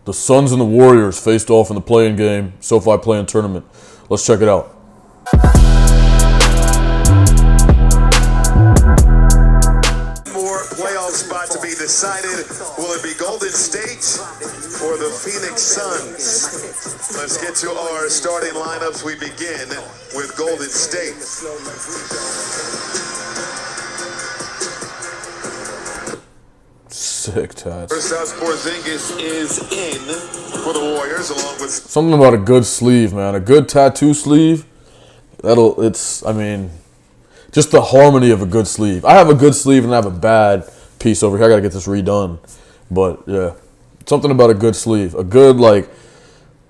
The Suns and the Warriors faced off in the play-in game, SoFi play-in tournament. Let's check it out. More playoff spot to be decided. Will it be Golden State or the Phoenix Suns? Let's get to our starting lineups. We begin with Golden State. Sick tats. First out, Porzingis is in for the Warriors, along with Something about a good sleeve, man. A good tattoo sleeve. I mean, just the harmony of a good sleeve. I have a good sleeve and I have a bad piece over here. I gotta get this redone. But yeah, something about a good sleeve. A good, like,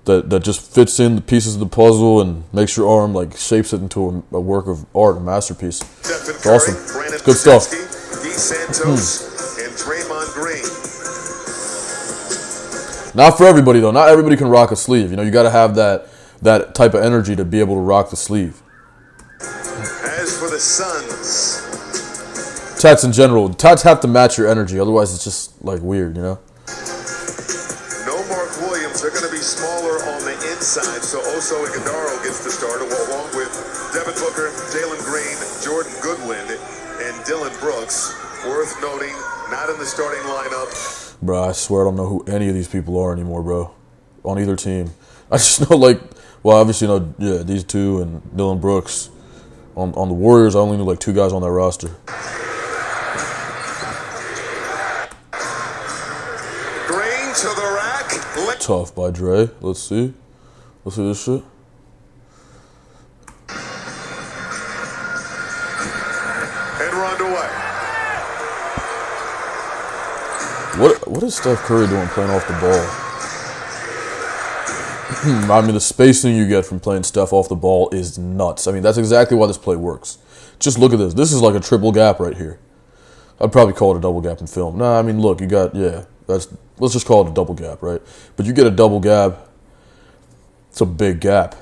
that just fits in the pieces of the puzzle and makes your arm, like, shapes it into a work of art, a masterpiece. Steph It's Curry, awesome. Brandon It's good stuff. Guy Santos, and Draymond Green. Not for everybody, though. Not everybody can rock a sleeve. You know, you got to have that type of energy to be able to rock the sleeve. As for the Suns, Tats in general. Tats have to match your energy. Otherwise, it's just, like, weird, you know? no Mark Williams. They're going to be smaller on the inside, so Oso Ighodaro gets the start, along with Devin Booker, Jalen Green, Jordan Goodwin, and Dylan Brooks. Worth noting, not in the starting lineup. Bro, I swear I don't know who any of these people are anymore, bro. On either team. I just know, like, well, obviously, you know, yeah, these two and Dylan Brooks. On the Warriors, I only knew, like, 2 guys on that roster. Green to the rack. Tough by Dre. Let's see. Let's see this shit. And run away. What is Steph Curry doing playing off the ball? I mean, the spacing you get from playing Steph off the ball is nuts. I mean, that's exactly why this play works. Just look at this. This is like a triple gap right here. I'd probably call it a double gap in film. Nah, I mean, look, you got, yeah, let's just call it a double gap, right? But you get a double gap, it's a big gap,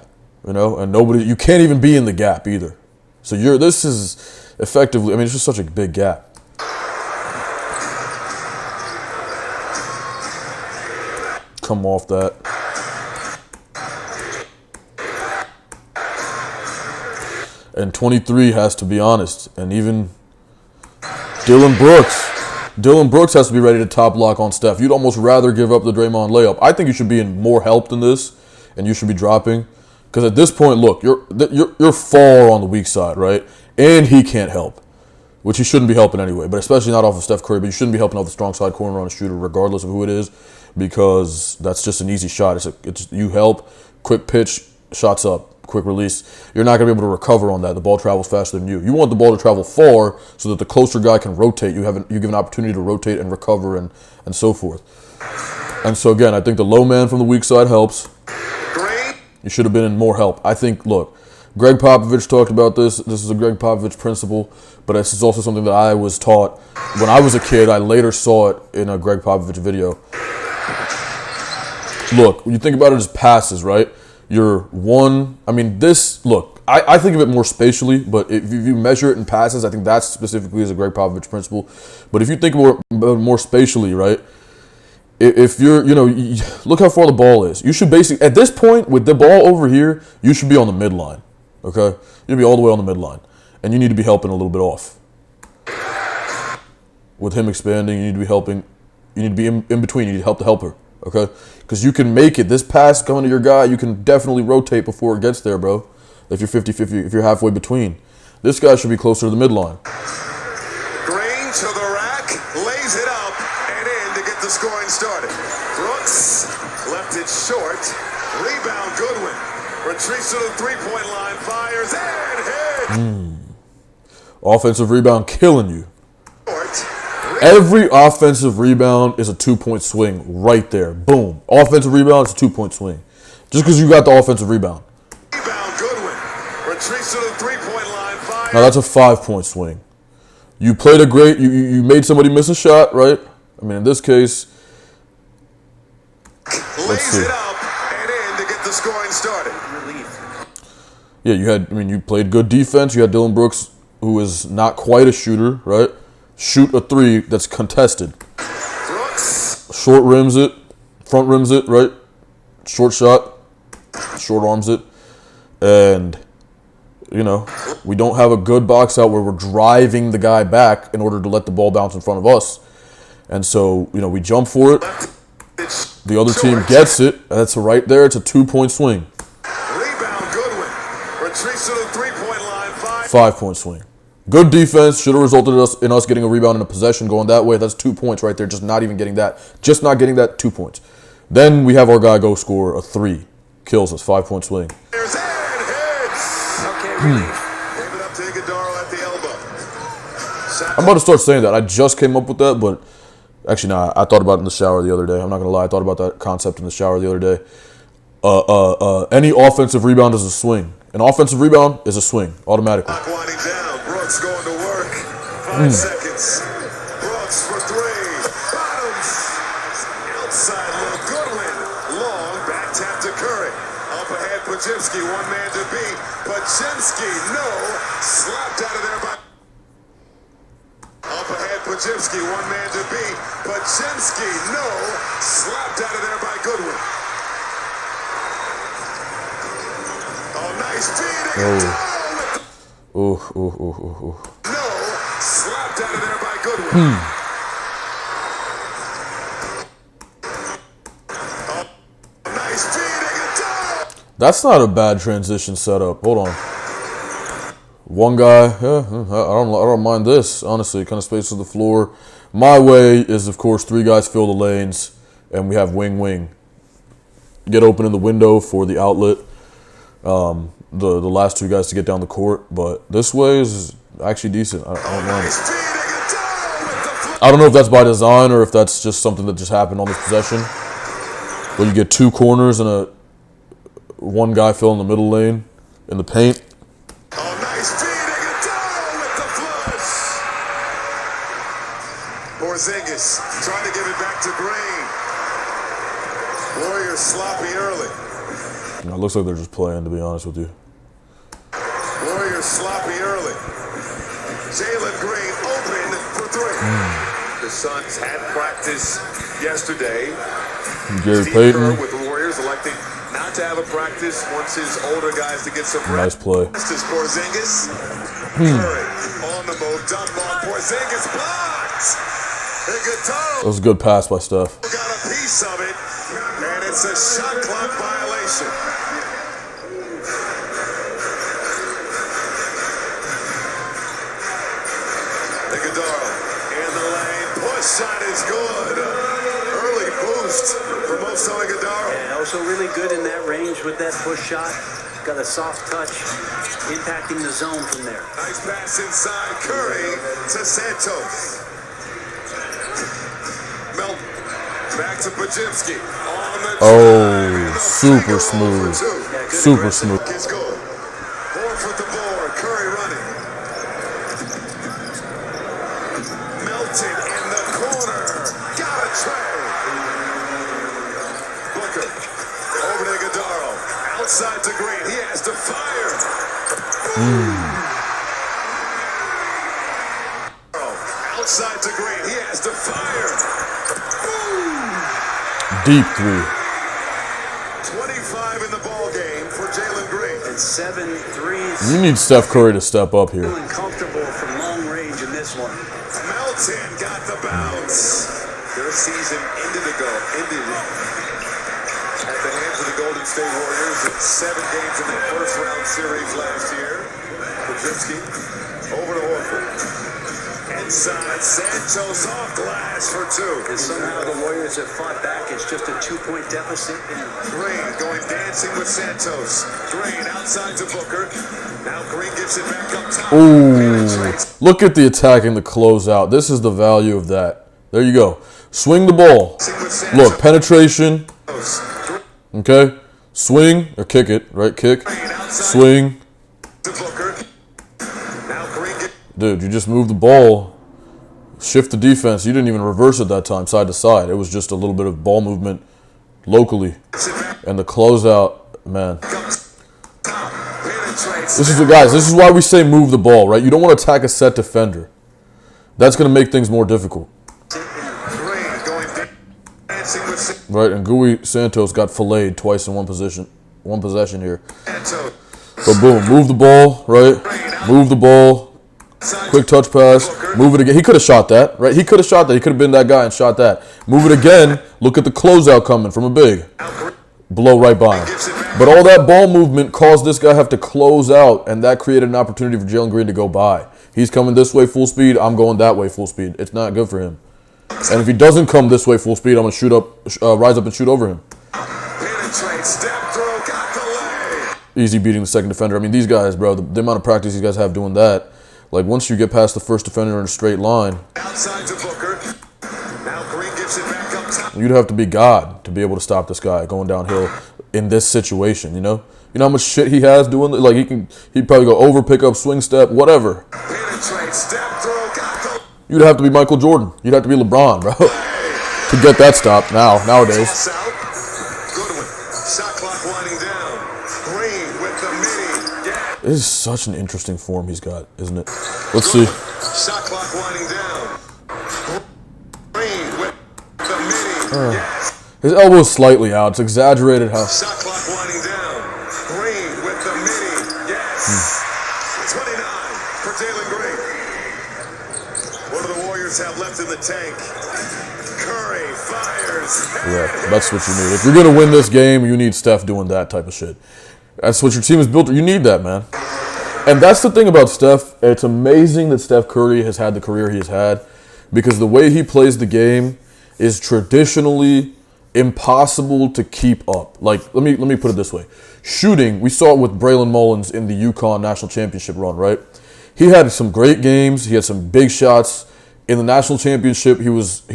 you know? And you can't even be in the gap either. So this is effectively, I mean, it's just such a big gap. Come off that. And 23 has to be honest. And even Dylan Brooks has to be ready to top lock on Steph. You'd almost rather give up the Draymond layup. I think you should be in more help than this, and you should be dropping. Because at this point, look, you're far on the weak side, right? And he can't help, which he shouldn't be helping anyway, but especially not off of Steph Curry. But you shouldn't be helping out the strong side corner on a shooter, regardless of who it is, because that's just an easy shot. It's you help, quick pitch, shots up, quick release. You're not going to be able to recover on that. The ball travels faster than you. You want the ball to travel far so that the closer guy can rotate. You give an opportunity to rotate and recover and so forth. And so, again, I think the low man from the weak side helps. You should have been in more help. I think, look, Greg Popovich talked about this. This is a Greg Popovich principle, but this is also something that I was taught when I was a kid. I later saw it in a Greg Popovich video. Look, when you think about it as passes, right? I think of it more spatially, but if you measure it in passes, I think that specifically is a Greg Popovich principle. But if you think more spatially, right? If you're, look how far the ball is. You should basically, at this point, with the ball over here, you should be on the midline, okay? You'd be all the way on the midline, and you need to be helping a little bit off. With him expanding, you need to be helping. You need to be in between. You need to help the helper, okay? Because you can make it. This pass coming to your guy, you can definitely rotate before it gets there, bro. If you're 50-50, if you're halfway between. This guy should be closer to the midline. Green to the rack, lays it up and in to get the scoring started. Brooks left it short. Rebound Goodwin. Retreats to the three-point line, fires and hit. Offensive rebound killing you. Every offensive rebound is a 2-point swing right there. Boom. Offensive rebound is a 2-point swing. Just because you got the offensive rebound. Rebound Goodwin. Retreats to the three-point line, fires. Now that's a 5-point swing. You played a great, you made somebody miss a shot, right? I mean, in this case, lays it up and in to get the scoring started. Yeah, you played good defense. You had Dylan Brooks, who is not quite a shooter, right? Shoot a three that's contested. Brooks. Short rims it, front rims it, right? Short shot, short arms it. And, you know, we don't have a good box out where we're driving the guy back in order to let the ball bounce in front of us. And so, you know, we jump for it. The other team gets it. That's right there. It's a 2-point swing. Rebound, Goodwin. Retreats to the three-point line. 5-point swing. Good defense. Should have resulted in us getting a rebound and a possession going that way. That's 2 points right there. Just not even getting that. Just not getting that. 2 points. Then we have our guy go score a 3. Kills us. 5-point swing. There's and hits. Okay, Gave it up to Iguodala at the elbow. I'm about to start saying that. I just came up with that, but actually, nah, I thought about it in the shower the other day. I'm not going to lie. I thought about that concept in the shower the other day. Any offensive rebound is a swing. An offensive rebound is a swing, automatically. Clock winding down. Brooks going to work. 5 seconds. Brooks for 3. Bottoms. Outside look. Goodwin. Long. Back tap to Curry. Up ahead, Pajimski. One man to beat. Pajimski. No. Slapped out of there by... Up ahead, Pajimski. One man to beat. Pajimski. No. Slapped out of there by Goodwin. Oh, nice feeding. Ooh. No, slapped out of there by Goodwin. Oh, nice feeding. That's not a bad transition setup. Hold on. One guy. Yeah, I don't mind this. Honestly, kind of space to the floor. My way is, of course, 3 guys fill the lanes, and we have wing. Get open in the window for the outlet. The last 2 guys to get down the court, but this way is actually decent. I don't know. I don't know if that's by design or if that's just something that just happened on this possession. Where you get 2 corners and one guy filling the middle lane in the paint. Oh, nice feeding it down with the flush. Porzingis trying to give it back to Green. Warriors sloppy early. It looks like they're just playing, to be honest with you. Warriors sloppy early. Jalen Green open for 3. The Suns had practice yesterday. Gary Steve Payton. Kerr with the Warriors electing not to have a practice, wants his older guys to get some Nice play. This is Porzingis. Curry on the move. Dump on Porzingis. Blocked. That was a good pass by Steph. Got a piece of it, and it's a shot clock violation. Iguodala in the lane. Push shot is good. Early boost for Moso Iguodala. Yeah, also really good in that range with that push shot. Got a soft touch, impacting the zone from there. Nice pass inside. Curry to Santos. Melt back to Pajimski. On the Oh, super smooth. Super smooth. It's good. Horford with the board. Curry running. Melted in the corner. Got a tray. Booker over to Iguodala. Outside to Green. He has to fire. Outside to Green. He has to fire. Deep 3. 25 in the ball game for Jalen Green. And 7 threes. You need Steph Curry to step up here. Feeling comfortable from long range in this one. Melton got the bounce. Their season ended at the hands of the Golden State Warriors in 7 games in the first round series last year. Pajimski over to Horford. Inside, Santos off glass for 2. And somehow the Warriors have fought back. It's just a 2-point deficit. Green going dancing with Santos. Green outside to Booker. Now Green gets it back up top. Ooh. Look at the attack and the closeout. This is the value of that. There you go. Swing the ball. Look, penetration. Okay. Swing or kick it, right? Kick. Swing. Dude, you just moved the ball. Shift the defense. You didn't even reverse it that time, side to side. It was just a little bit of ball movement locally. And the closeout, man. This is guys, this is why we say move the ball, right? You don't want to attack a set defender. That's going to make things more difficult. Green going dancing with Right, and Gui Santos got filleted twice in one possession here. So boom, move the ball, right? Move the ball. Quick touch pass. Move it again. He could have shot that, right? He could have shot that. He could have been that guy and shot that. Move it again. Look at the closeout coming from a big. Blow right by him. But all that ball movement caused this guy have to close out, and that created an opportunity for Jalen Green to go by. He's coming this way full speed. I'm going that way full speed. It's not good for him. And if he doesn't come this way full speed, I'm gonna rise up and shoot over him. Easy beating the second defender. I mean, these guys, bro, the amount of practice these guys have doing that. Like, once you get past the first defender in a straight line, Outside to Booker. Now Green gives it back up top. you'd have to be God to be able to stop this guy going downhill in this situation, you know? You know how much shit he has doing? Like, he'd probably go over, pick up, swing step, whatever. Penetrate, step throw, got the You'd have to be Michael Jordan. You'd have to be LeBron, bro, to get that stop nowadays. toss out. Goodwin. Shot clock winding down. Green with the mini. Yeah. This is such an interesting form he's got, isn't it? Let's see. Shot clock winding down. Green with the mini. Yes. His elbow is slightly out. It's exaggerated how... Shot clock winding down. Green with the mini. Yes. 29 for Jalen Green. What do the Warriors have left in the tank? Curry fires. Yeah, that's what you need. If you're going to win this game, you need Steph doing that type of shit. That's what your team is built. You need that, man. And that's the thing about Steph. It's amazing that Steph Curry has had the career he has had, because the way he plays the game is traditionally impossible to keep up. Like, let me put it this way. Shooting, we saw it with Braylon Mullins in the UConn national championship run, right? He had some great games. He had some big shots. In the national championship, he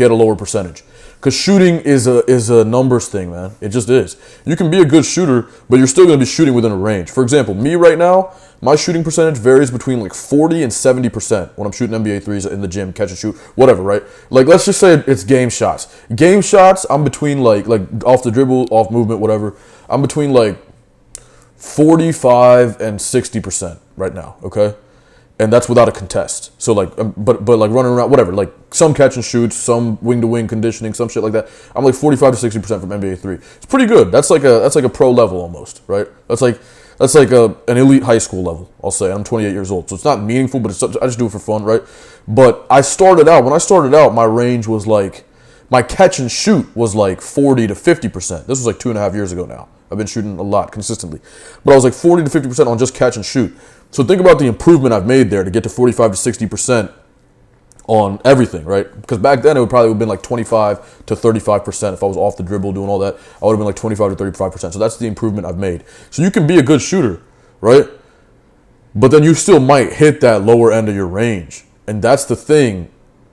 had a lower percentage. Because shooting is a numbers thing, man. It just is. You can be a good shooter, but you're still going to be shooting within a range. For example, me right now, my shooting percentage varies between like 40 and 70% when I'm shooting NBA threes in the gym, catch and shoot, whatever, right? Like, let's just say it's game shots. Game shots, I'm between like off the dribble, off movement, whatever. I'm between like 45 and 60% right now, okay? And that's without a contest. So like, but like running around, whatever. Like some catch and shoots, some wing to wing conditioning, some shit like that. I'm like 45 to 60% from NBA 3. It's pretty good. That's like a pro level almost, right? That's like an elite high school level. I'll say. I'm 28 years old, so it's not meaningful, but I just do it for fun, right? But when I started out, my range was like, my catch and shoot was like 40 to 50%. This was like 2.5 years ago now. I've been shooting a lot consistently, but I was like 40 to 50% on just catch and shoot. So think about the improvement I've made there to get to 45 to 60% on everything, right? Because back then it would probably have been like 25 to 35% if I was off the dribble doing all that. I would have been like 25 to 35%. So that's the improvement I've made. So you can be a good shooter, right? But then you still might hit that lower end of your range. And that's the thing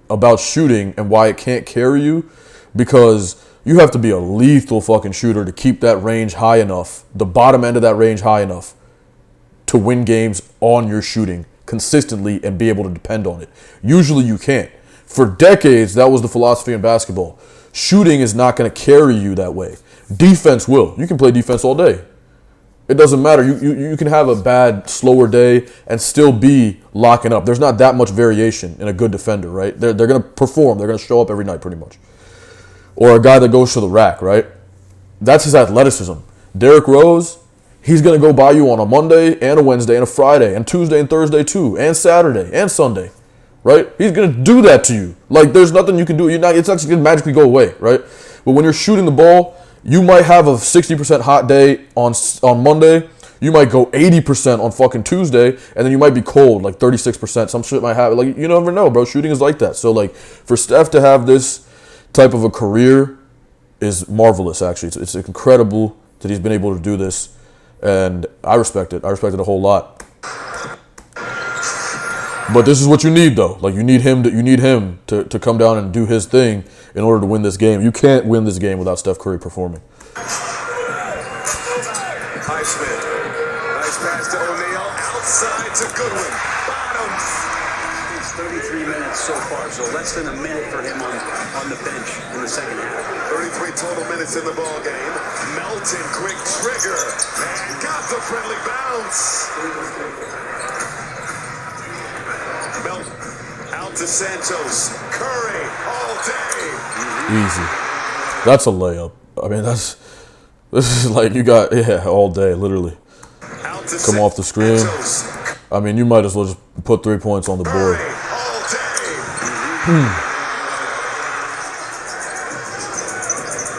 about shooting and why it can't carry you, because you have to be a lethal fucking shooter to keep that range high enough, the bottom end of that range high enough, to win games on your shooting consistently and be able to depend on it. Usually you can't. For decades, that was the philosophy in basketball. Shooting is not going to carry you that way. Defense will. You can play defense all day. It doesn't matter. You can have a bad, slower day and still be locking up. There's not that much variation in a good defender, right? They're going to perform. They're going to show up every night pretty much. Or a guy that goes to the rack, right? That's his athleticism. Derrick Rose, he's going to go by you on a Monday and a Wednesday and a Friday and Tuesday and Thursday too, and Saturday and Sunday, right? He's going to do that to you. Like, there's nothing you can do. It's not going to magically go away, right? But when you're shooting the ball, you might have a 60% hot day on Monday. You might go 80% on fucking Tuesday, and then you might be cold, like 36%. Some shit might happen. Like, you never know, bro. Shooting is like that. So, like, for Steph to have this type of a career is marvelous, actually. It's incredible that he's been able to do this, and I respect it. I respect it a whole lot. But this is what you need, though. Like, you need him to come down and do his thing in order to win this game. You can't win this game without Steph Curry performing. Highsmith. Nice pass to O'Neal. Outside to Goodwin. Bottoms. It's 33 minutes so far, so less than a minute for him on the bench in the second half. 33 total minutes in the ball game. Melton, quick trigger. And got the friendly bounce. Melton out to Santos. Curry all day. Easy. That's a layup. I mean, this is like you got, all day, literally. Come off the screen. I mean, you might as well just put 3 points on the board.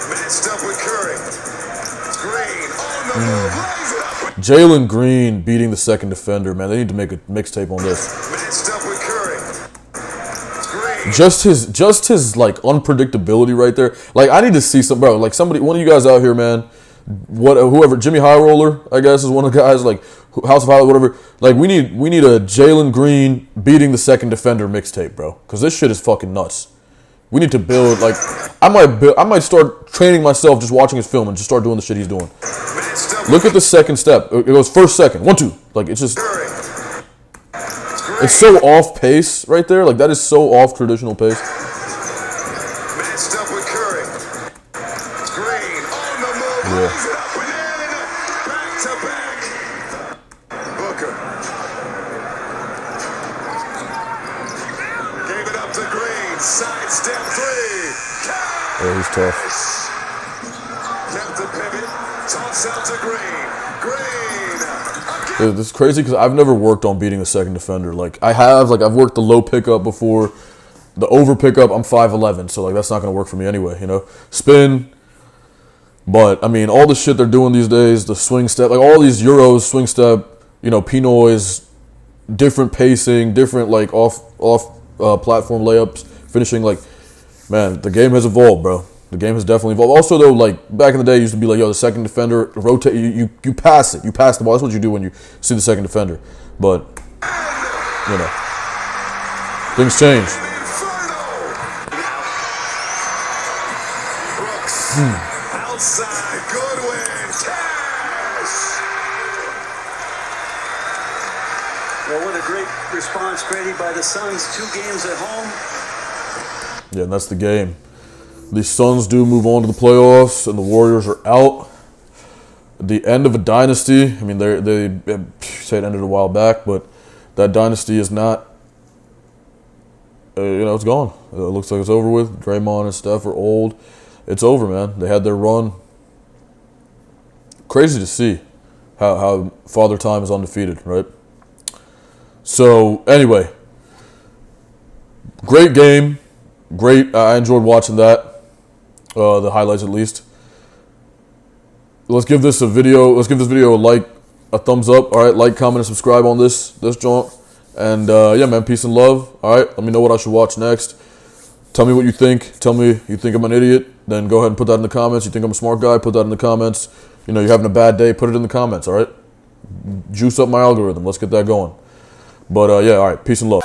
Matched up with Curry. Green on the move. Lays it up. Jalen Green beating the second defender, man. They need to make a mixtape on this. Matched up with Curry. Green. Just his like unpredictability right there. Like I need to see some, bro. Like somebody, one of you guys out here, man. Whoever, Jimmy High Roller, I guess, is one of the guys. Like House of Highlight, whatever. Like we need a Jalen Green beating the second defender mixtape, bro. Because this shit is fucking nuts. We need to build like I might start training myself just watching his film and just start doing the shit he's doing. Look at the second step. It goes first, second, 1, 2. Like it's just, it's so off pace right there. Like that is so off traditional pace. Matched up with Curry. Green on the move. Yeah. Lays it up and in. Back to back. Booker. Gave it up to Green. Sidestep 3. Yeah, he's tough. Kept the pivot. Toss out to Green. Green. Dude, this is crazy because I've never worked on beating a second defender. Like I have, like I've worked the low pickup before, the over pickup. I'm 5'11", so like that's not gonna work for me anyway. You know, spin. But I mean, all the shit they're doing these days, the swing step, like all these Euros, swing step, you know, Pinoys, different pacing, different like off platform layups, finishing. Like, man, the game has evolved, bro. The game has definitely evolved. Also, though, like back in the day, it used to be like, yo, the second defender rotate. You pass it. You pass the ball. That's what you do when you see the second defender. But you know, things change. Brooks. Outside. Goodwin. Cash. Well, what a great response created by the Suns. 2 games at home. Yeah, and that's the game. The Suns do move on to the playoffs, and the Warriors are out. The end of a dynasty. I mean, they say it ended a while back, but that dynasty is not. It's gone. It looks like it's over with. Draymond and Steph are old. It's over, man. They had their run. Crazy to see how Father Time is undefeated, right? So anyway, great game. Great. I enjoyed watching that. The highlights at least. Let's give this video a like, a thumbs up. All right, like, comment, and subscribe on this joint. And yeah, man, peace and love. All right, let me know what I should watch next. Tell me what you think. Tell me you think I'm an idiot. Then go ahead and put that in the comments. You think I'm a smart guy? Put that in the comments. You know, you're having a bad day. Put it in the comments. All right. Juice up my algorithm. Let's get that going. But yeah, all right. Peace and love.